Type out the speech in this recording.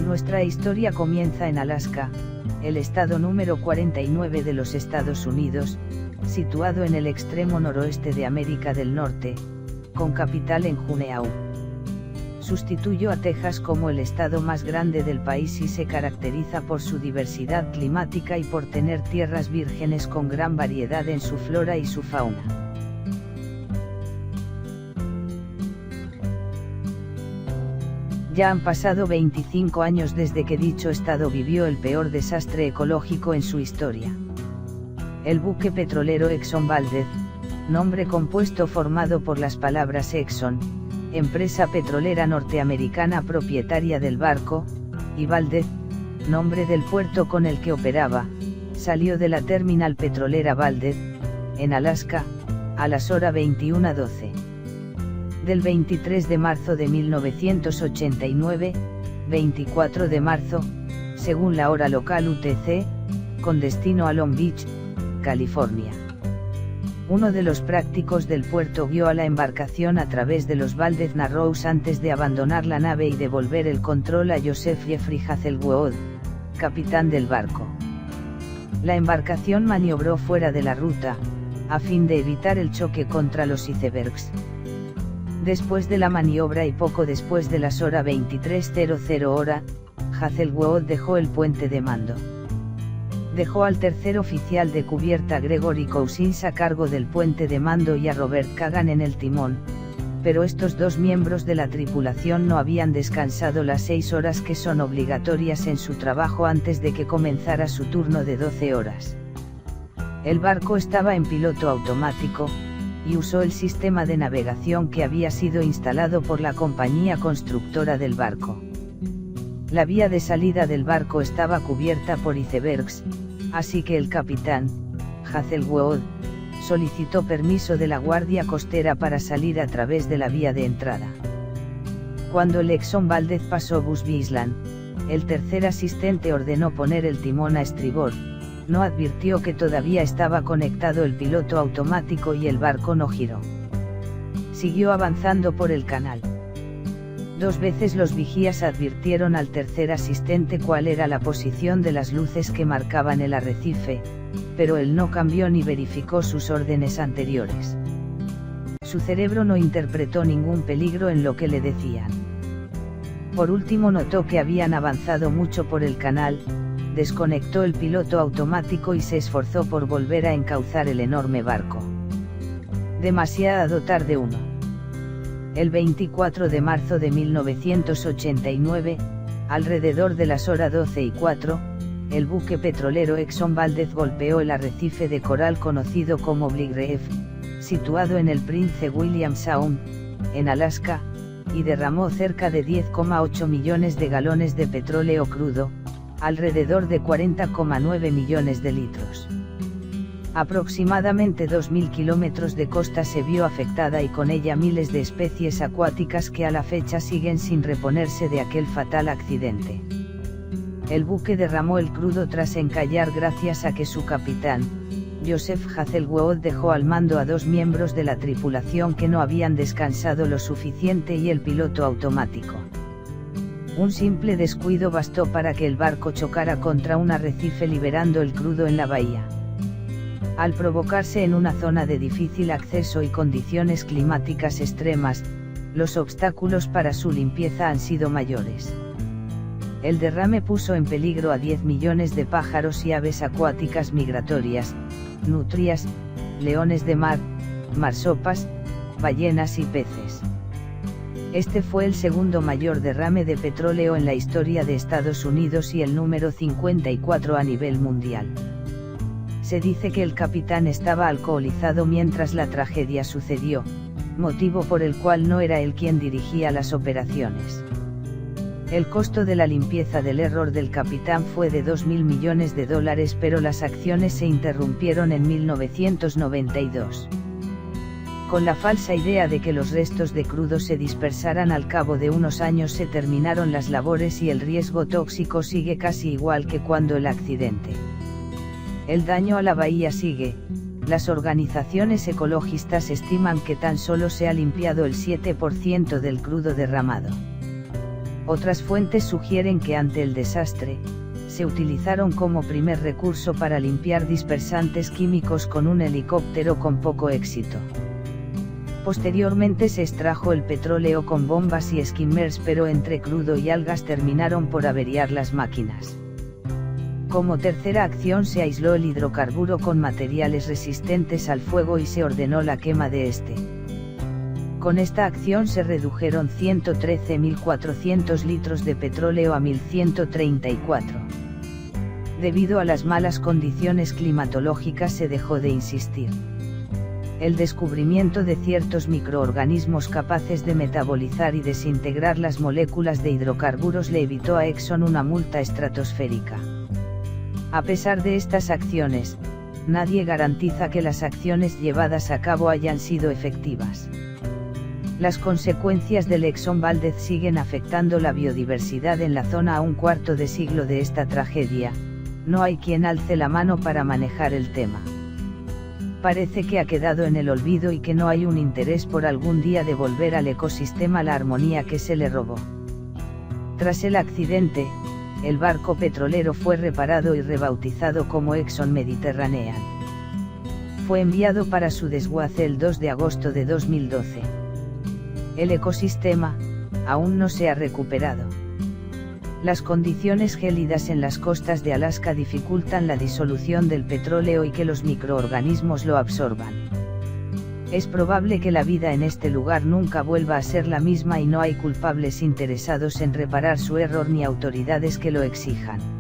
Nuestra historia comienza en Alaska, el estado número 49 de los Estados Unidos, situado en el extremo noroeste de América del Norte, con capital en Juneau. Sustituyó a Texas como el estado más grande del país y se caracteriza por su diversidad climática y por tener tierras vírgenes con gran variedad en su flora y su fauna. Ya han pasado 25 años desde que dicho estado vivió el peor desastre ecológico en su historia. El buque petrolero Exxon Valdez, nombre compuesto formado por las palabras Exxon, empresa petrolera norteamericana propietaria del barco, y Valdez, nombre del puerto con el que operaba, salió de la terminal petrolera Valdez, en Alaska, a las horas 21:12. Del 23 de marzo de 1989, 24 de marzo, según la hora local UTC, con destino a Long Beach, California. Uno de los prácticos del puerto guió a la embarcación a través de los Valdez Narrows antes de abandonar la nave y devolver el control a Joseph Jeffrey Hazelwood, capitán del barco. La embarcación maniobró fuera de la ruta, a fin de evitar el choque contra los icebergs. Después de la maniobra y poco después de las horas 23:00 hora, Hazelwood dejó el puente de mando. Dejó al tercer oficial de cubierta Gregory Cousins a cargo del puente de mando y a Robert Kagan en el timón, pero estos dos miembros de la tripulación no habían descansado las 6 horas que son obligatorias en su trabajo antes de que comenzara su turno de 12 horas. El barco estaba en piloto automático, y usó el sistema de navegación que había sido instalado por la compañía constructora del barco. La vía de salida del barco estaba cubierta por icebergs, así que el capitán, Hazelwood, solicitó permiso de la guardia costera para salir a través de la vía de entrada. Cuando el Exxon Valdez pasó Busby Island, el tercer asistente ordenó poner el timón a estribor. No advirtió que todavía estaba conectado el piloto automático y el barco no giró. Siguió avanzando por el canal. 2 veces los vigías advirtieron al tercer asistente cuál era la posición de las luces que marcaban el arrecife, pero él no cambió ni verificó sus órdenes anteriores. Su cerebro no interpretó ningún peligro en lo que le decían. Por último notó que habían avanzado mucho por el canal, desconectó el piloto automático y se esforzó por volver a encauzar el enorme barco. Demasiado tarde. El 24 de marzo de 1989, alrededor de las horas 12:04, el buque petrolero Exxon Valdez golpeó el arrecife de coral conocido como Big Reef, situado en el Prince William Sound, en Alaska, y derramó cerca de 10,8 millones de galones de petróleo crudo, alrededor de 40,9 millones de litros. Aproximadamente 2.000 kilómetros de costa se vio afectada y con ella miles de especies acuáticas que a la fecha siguen sin reponerse de aquel fatal accidente. El buque derramó el crudo tras encallar gracias a que su capitán, Joseph Hazelwood, dejó al mando a 2 miembros de la tripulación que no habían descansado lo suficiente y el piloto automático. Un simple descuido bastó para que el barco chocara contra un arrecife liberando el crudo en la bahía. Al provocarse en una zona de difícil acceso y condiciones climáticas extremas, los obstáculos para su limpieza han sido mayores. El derrame puso en peligro a 10 millones de pájaros y aves acuáticas migratorias, nutrias, leones de mar, marsopas, ballenas y peces. Este fue el segundo mayor derrame de petróleo en la historia de Estados Unidos y el número 54 a nivel mundial. Se dice que el capitán estaba alcoholizado mientras la tragedia sucedió, motivo por el cual no era él quien dirigía las operaciones. El costo de la limpieza del error del capitán fue de $2.000 millones, pero las acciones se interrumpieron en 1992. Con la falsa idea de que los restos de crudo se dispersaran al cabo de unos años se terminaron las labores y el riesgo tóxico sigue casi igual que cuando el accidente. El daño a la bahía sigue. Las organizaciones ecologistas estiman que tan solo se ha limpiado el 7% del crudo derramado. Otras fuentes sugieren que ante el desastre, se utilizaron como primer recurso para limpiar dispersantes químicos con un helicóptero con poco éxito. Posteriormente se extrajo el petróleo con bombas y skimmers, pero entre crudo y algas terminaron por averiar las máquinas. Como tercera acción se aisló el hidrocarburo con materiales resistentes al fuego y se ordenó la quema de este. Con esta acción se redujeron 113.400 litros de petróleo a 1.134. Debido a las malas condiciones climatológicas se dejó de insistir. El descubrimiento de ciertos microorganismos capaces de metabolizar y desintegrar las moléculas de hidrocarburos le evitó a Exxon una multa estratosférica. A pesar de estas acciones, nadie garantiza que las acciones llevadas a cabo hayan sido efectivas. Las consecuencias del Exxon Valdez siguen afectando la biodiversidad en la zona a un cuarto de siglo de esta tragedia. No hay quien alce la mano para manejar el tema. Parece que ha quedado en el olvido y que no hay un interés por algún día devolver al ecosistema la armonía que se le robó. Tras el accidente, el barco petrolero fue reparado y rebautizado como Exxon Mediterranean. Fue enviado para su desguace el 2 de agosto de 2012. El ecosistema, aún no se ha recuperado. Las condiciones gélidas en las costas de Alaska dificultan la disolución del petróleo y que los microorganismos lo absorban. Es probable que la vida en este lugar nunca vuelva a ser la misma y no hay culpables interesados en reparar su error ni autoridades que lo exijan.